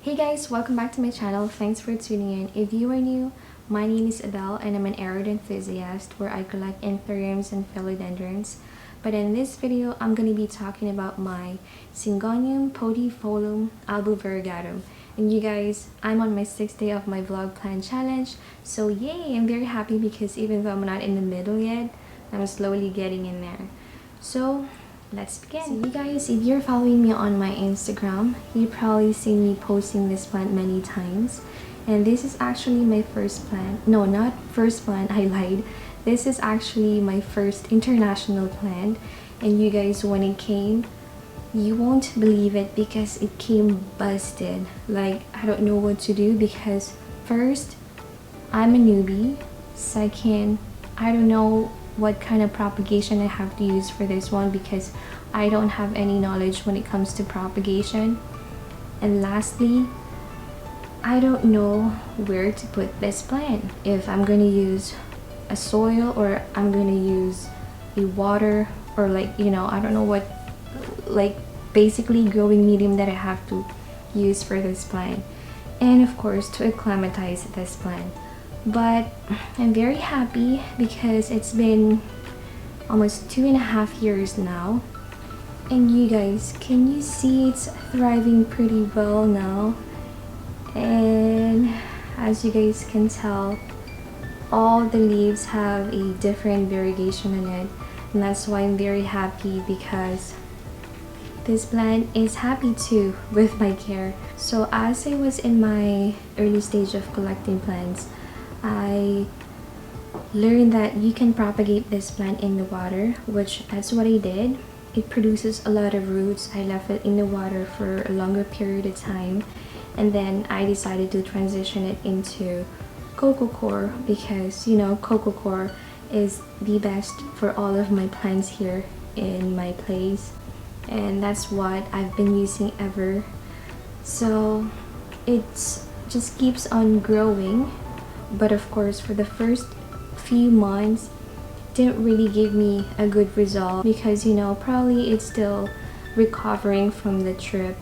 Hey guys, welcome back to my channel. Thanks for tuning in. If you are new, my name is Adele and I'm an arid enthusiast where I collect anthuriums and philodendrons. But in this video, I'm going to be talking about my Syngonium Podophyllum Albo-Variegatum. And you guys, I'm on my 6th day of my vlog plan challenge. So yay, I'm very happy because even though I'm not in the middle yet, I'm slowly getting in there. So let's begin. So you guys, if you're following me on my Instagram, you've probably seen me posting this plant many times. And this is actually my first plant. No, not first plant, I lied. This is actually my first international plant. And you guys, when it came, you won't believe it because it came busted. Like, I don't know what to do because first, I'm a newbie. Second, I don't know what kind of propagation I have to use for this one because I don't have any knowledge when it comes to propagation. And lastly, I don't know where to put this plant. If I'm going to use a soil or I'm going to use a water or like, you know, I don't know what, like basically growing medium that I have to use for this plant. And of course to acclimatize this plant. But I'm very happy because it's been almost 2.5 years now. And you guys, can you see it's thriving pretty well now? And as you guys can tell, all the leaves have a different variegation in it. And that's why I'm very happy because this plant is happy too with my care. So as I was in my early stage of collecting plants, I learned that you can propagate this plant in the water, which that's what I did. It produces a lot of roots. I left it in the water for a longer period of time, and then I decided to transition it into coco coir because, you know, coco coir is the best for all of my plants here in my place, and that's what I've been using ever. So it's just keeps on growing. But of course, for the first few months, didn't really give me a good result because, you know, probably it's still recovering from the trip.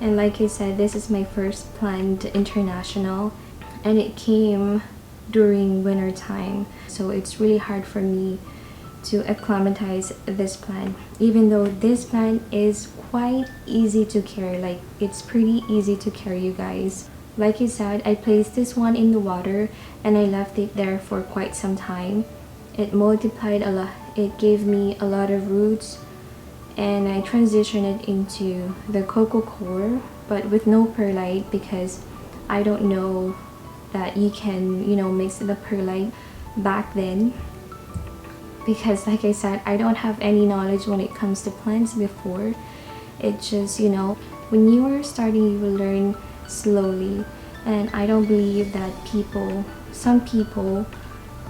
And like I said, this is my first plant international and it came during winter time. So it's really hard for me to acclimatize this plant, even though this plant is quite easy to carry. Like, it's pretty easy to carry, you guys. Like I said, I placed this one in the water and I left it there for quite some time. It multiplied a lot. It gave me a lot of roots and I transitioned it into the coco coir, but with no perlite because I don't know that you can, you know, mix the perlite back then. Because like I said, I don't have any knowledge when it comes to plants before. It's just, you know, when you are starting, you will learn slowly. And I don't believe that some people,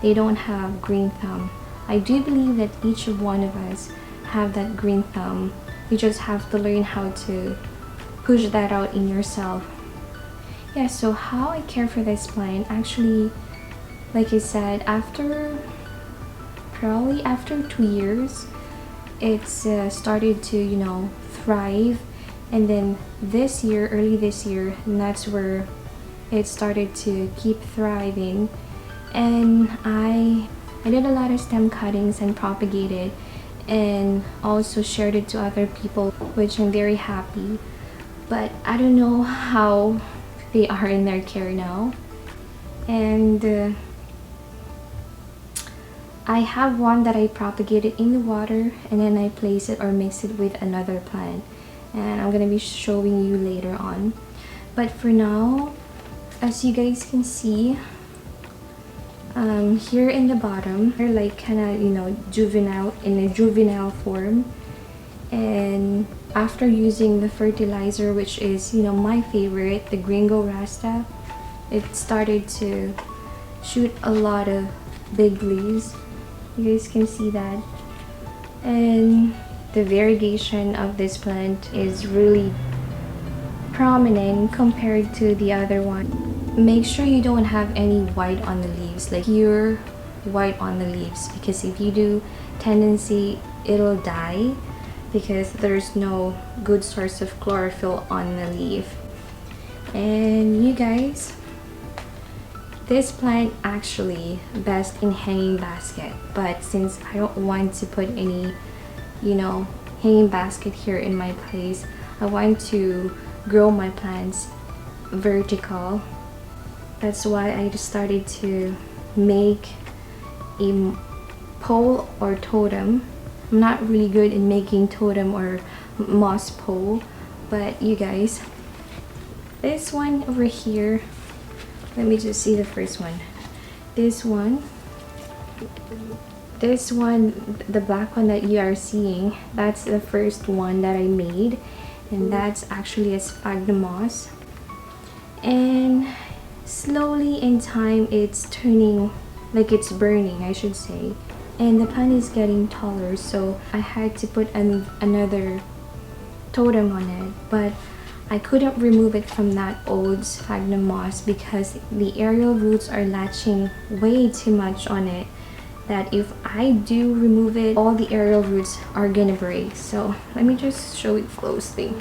they don't have green thumb. I do believe that each one of us have that green thumb. You just have to learn how to push that out in yourself. Yeah, so how I care for this plant, actually, like I said, probably after 2 years, it's started to, you know, thrive. And then this year, early this year, and that's where it started to keep thriving. And I did a lot of stem cuttings and propagated and also shared it to other people, which I'm very happy. But I don't know how they are in their care now. And I have one that I propagated in the water and then I place it or mix it with another plant. And I'm gonna be showing you later on. But for now, as you guys can see, here in the bottom, they're like kind of, you know, in a juvenile form. And after using the fertilizer, which is, you know, my favorite, the Gringo Rasta, it started to shoot a lot of big leaves. You guys can see that. And the variegation of this plant is really prominent compared to the other one. Make sure you don't have any white on the leaves, like pure white on the leaves, because if you do, tendency it'll die because there's no good source of chlorophyll on the leaf. And you guys, this plant actually best in hanging basket, but since I don't want to put any, hanging basket here in my place, I want to grow my plants vertical. That's why I just started to make a pole or totem. I'm not really good in making totem or moss pole, but you guys, this one over here, let me just see the first one. This one, the black one that you are seeing, that's the first one that I made, and that's actually a sphagnum moss. And slowly in time it's turning, like it's burning, I should say, and the plant is getting taller, so I had to put another totem on it, but I couldn't remove it from that old sphagnum moss because the aerial roots are latching way too much on it, that if I do remove it, all the aerial roots are gonna break. So let me just show it closely.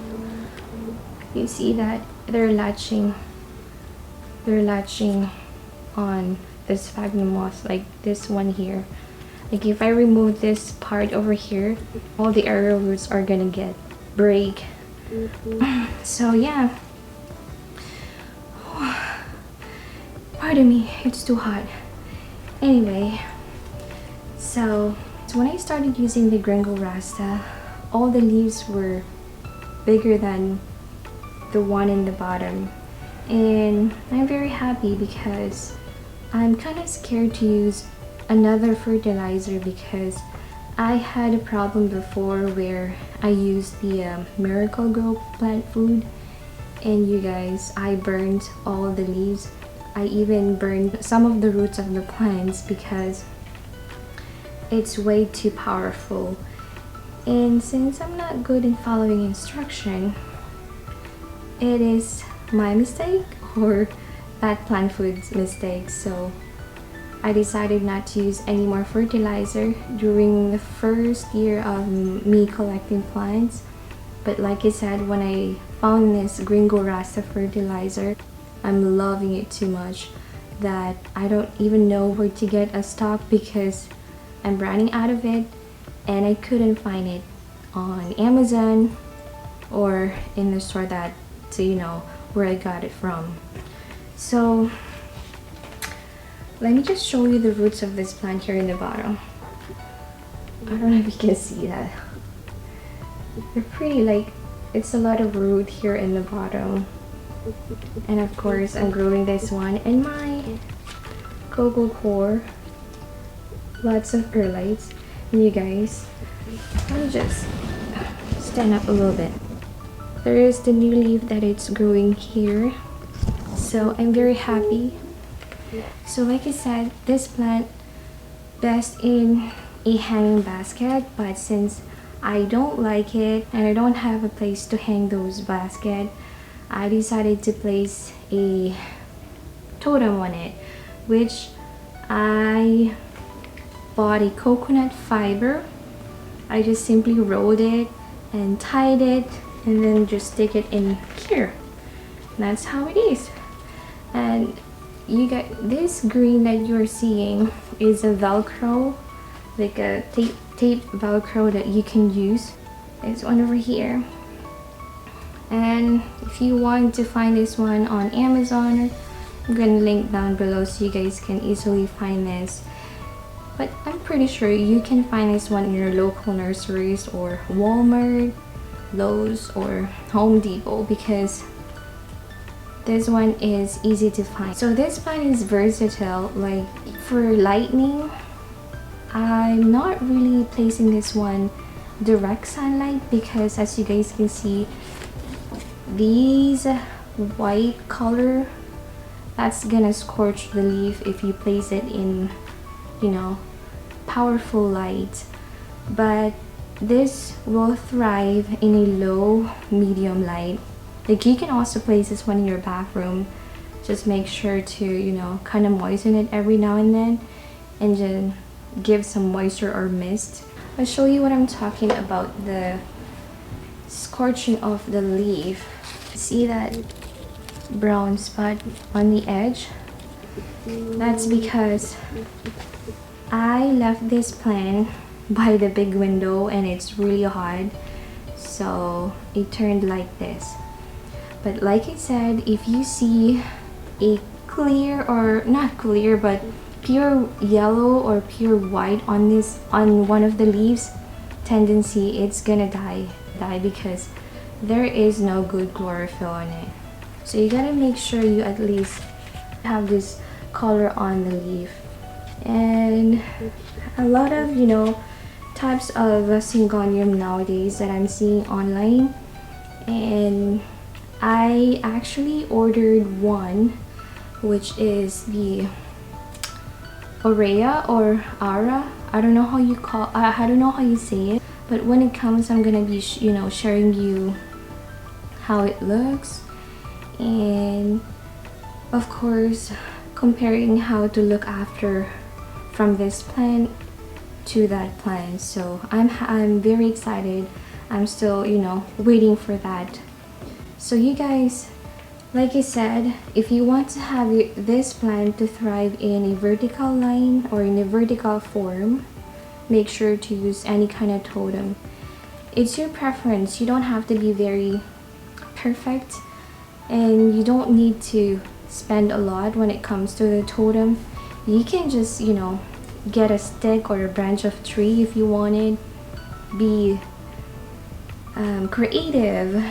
You see that they're latching on the sphagnum moss, like this one here. Like if I remove this part over here, all the aerial roots are gonna break. So yeah, pardon me, it's too hot. Anyway, so when I started using the Gringo Rasta, all the leaves were bigger than the one in the bottom, and I'm very happy because I'm kind of scared to use another fertilizer because I had a problem before where I used the Miracle Grow plant food, and you guys, I burned all the leaves. I even burned some of the roots of the plants because it's way too powerful. And since I'm not good in following instruction, it is my mistake or that plant food's mistake. So I decided not to use any more fertilizer during the first year of me collecting plants. But like I said, when I found this Gringo Rasta fertilizer, I'm loving it too much that I don't even know where to get a stock because I'm running out of it and I couldn't find it on Amazon or in the store where I got it from. So let me just show you the roots of this plant here in the bottom. I don't know if you can see that. They're pretty, like, it's a lot of root here in the bottom. And of course, I'm growing this one in my cocoa core. Lots of perlites. And you guys, let me just stand up a little bit. There is the new leaf that it's growing here. So I'm very happy. So like I said, this plant best in a hanging basket, but since I don't like it and I don't have a place to hang those baskets, I decided to place a totem on it, which I bought a coconut fiber. I just simply rolled it and tied it and then just stick it in here. And that's how it is. And you get this green that you're seeing is a velcro, like a tape velcro that you can use. There's one over here, and if you want to find this one on Amazon, I'm gonna link down below so you guys can easily find this. But I'm pretty sure you can find this one in your local nurseries or Walmart, Lowe's, or Home Depot because this one is easy to find. So this plant is versatile. Like for lighting, I'm not really placing this one direct sunlight because as you guys can see, these white color, that's gonna scorch the leaf if you place it in, powerful light. But this will thrive in a low medium light. Like you can also place this one in your bathroom. Just make sure to kind of moisten it every now and then and just give some moisture or mist. I'll show you what I'm talking about, the scorching of the leaf. See that brown spot on the edge. That's because I left this plant by the big window and it's really hot, so it turned like this. But like I said, if you see a clear, or not clear, but pure yellow or pure white on one of the leaves, tendency it's gonna die because there is no good chlorophyll on it. So you gotta make sure you at least have this color on the leaf. And a lot of types of syngonium nowadays that I'm seeing online, and I actually ordered one which is the Aurea or Ara. I don't know how you say it, but when it comes, I'm gonna be sharing you how it looks, and of course comparing how to look after from this plant to that plant. So I'm very excited. I'm still waiting for that. So you guys, like I said, if you want to have this plant to thrive in a vertical line or in a vertical form, make sure to use any kind of totem. It's your preference. You don't have to be very perfect, and you don't need to spend a lot when it comes to the totem. You can just get a stick or a branch of tree if you wanted. Be creative,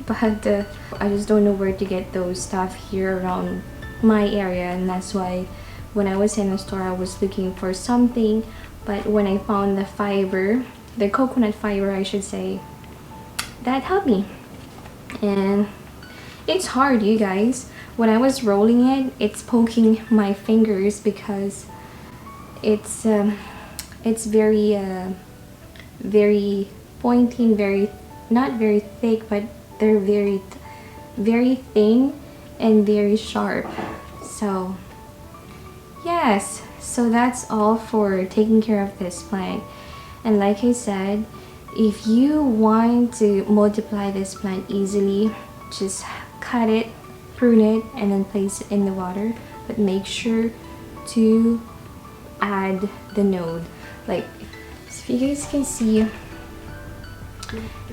but I just don't know where to get those stuff here around my area, and that's why when I was in the store I was looking for something, but when I found the fiber, the coconut fiber I should say, that helped me. And it's hard, you guys. When I was rolling it, it's poking my fingers because it's very very pointy, very not very thick, but they're very thin and very sharp. So yes, so that's all for taking care of this plant. And like I said, if you want to multiply this plant easily, just cut it, prune it, and then place it in the water, but make sure to add the node. Like, so if you guys can see,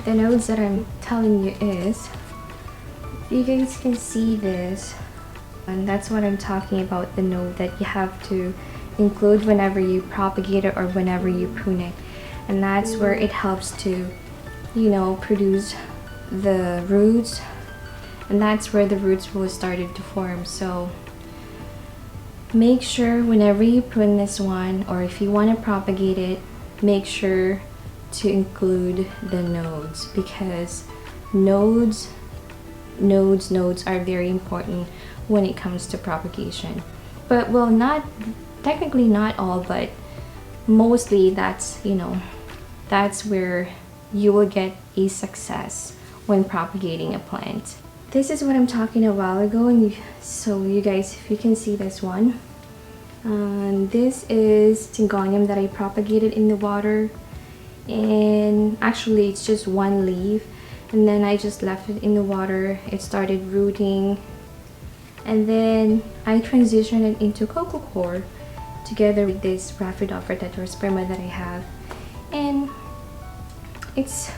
the nodes that I'm telling you is, if you guys can see this, and that's what I'm talking about, the node that you have to include whenever you propagate it or whenever you prune it. And that's where it helps to produce the roots, and that's where the roots will started to form. So make sure whenever you prune this one, or if you want to propagate it, make sure to include the nodes, because nodes are very important when it comes to propagation. But well, not technically not all, but mostly that's that's where you will get a success when propagating a plant. This is what I'm talking a while ago, and so you guys, if you can see this one, this is syngonium that I propagated in the water, and actually it's just one leaf, and then I just left it in the water. It started rooting, and then I transitioned it into coco coir together with this Rhaphidophora tetrasperma that I have, and it's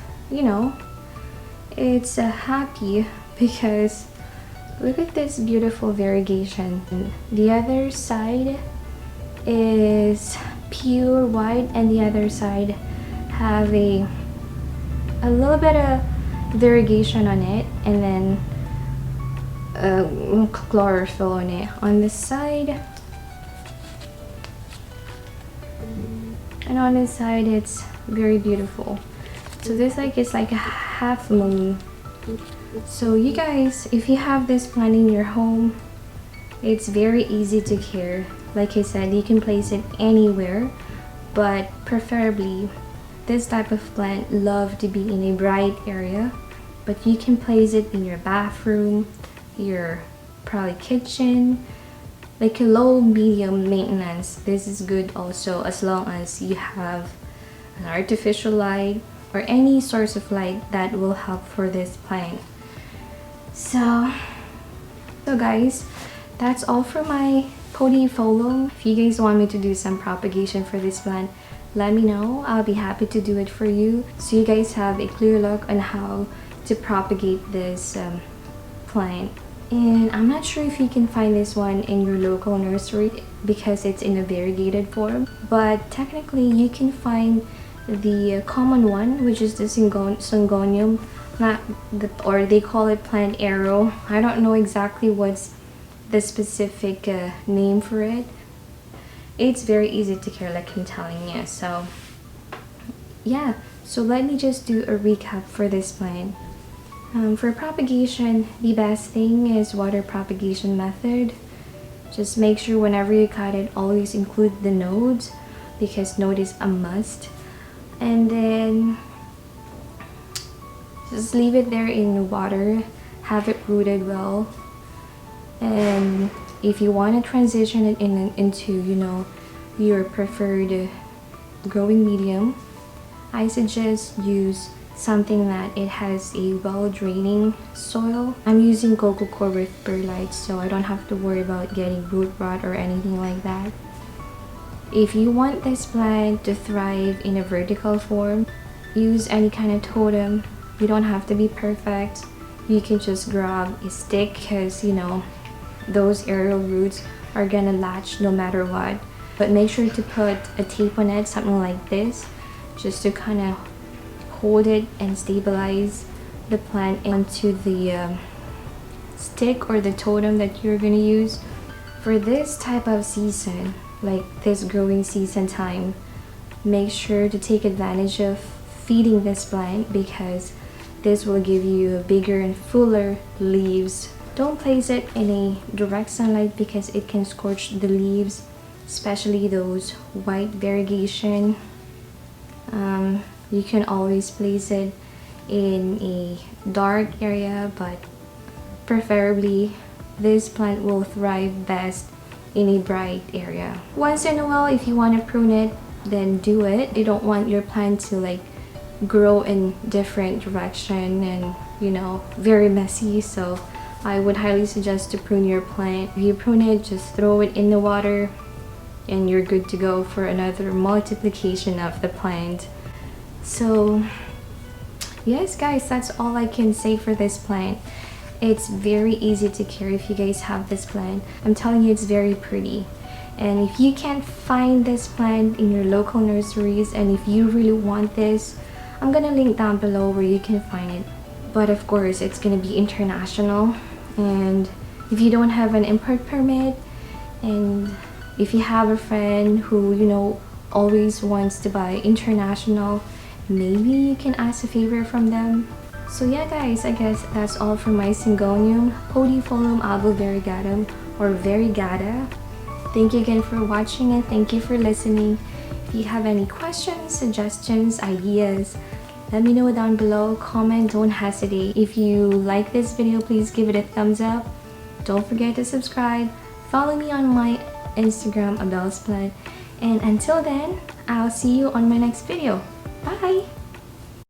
it's happy because look at this beautiful variegation. The other side is pure white, and the other side have a little bit of variegation on it, and then chlorophyll on it on this side, and on this side it's very beautiful. So this is like a half moon. So you guys, if you have this plant in your home, it's very easy to care. Like I said, you can place it anywhere, but preferably this type of plant love to be in a bright area, but you can place it in your bathroom, your probably kitchen, like a low medium maintenance. This is good also, as long as you have an artificial light or any source of light that will help for this plant. So So guys, that's all for my podophyllum. If you guys want me to do some propagation for this plant, let me know. I'll be happy to do it for you, so you guys have a clear look on how to propagate this plant. And I'm not sure if you can find this one in your local nursery because it's in a variegated form, but technically you can find the common one, which is the syngonium, or they call it plant arrow. I don't know exactly what's the specific name for it. It's very easy to care, like I'm telling you. So yeah, so let me just do a recap for this plant. For propagation, the best thing is water propagation method. Just make sure whenever you cut it, always include the nodes, because node is a must. And then just leave it there in water, have it rooted well. And if you want to transition it into, you know, your preferred growing medium, I suggest use something that it has a well draining soil. I'm using coco coir with perlite, so I don't have to worry about getting root rot or anything like that. If you want this plant to thrive in a vertical form, use any kind of totem. You don't have to be perfect. You can just grab a stick, because you know those aerial roots are gonna latch no matter what. But make sure to put a tape on it, something like this, just to kind of hold it and stabilize the plant onto the stick or the totem that you're gonna use. For this type of season, like this growing season time, make sure to take advantage of feeding this plant, because this will give you bigger and fuller leaves. Don't place it in a direct sunlight because it can scorch the leaves, especially those white variegation. You can always place it in a dark area, but preferably this plant will thrive best in a bright area. Once in a while, if you want to prune it, then do it. You don't want your plant to like grow in different direction and, you know, very messy. So I would highly suggest to prune your plant. If you prune it, just throw it in the water and you're good to go for another multiplication of the plant. So yes guys, that's all I can say for this plant. It's very easy to care if you guys have this plant. I'm telling you, it's very pretty. And if you can't find this plant in your local nurseries, and if you really want this, I'm gonna link down below where you can find it. But of course, it's gonna be international. And if you don't have an import permit, and if you have a friend who, you know, always wants to buy international, maybe you can ask a favor from them. So yeah guys, I guess that's all for my Syngonium Podophyllum Albo-Variegatum, or variegata. Thank you again for watching, and thank you for listening. If you have any questions, suggestions, ideas, let me know down below. Comment, don't hesitate. If you like this video, please give it a thumbs up. Don't forget to subscribe. Follow me on my Instagram, Abel's Plant. And until then, I'll see you on my next video. Bye!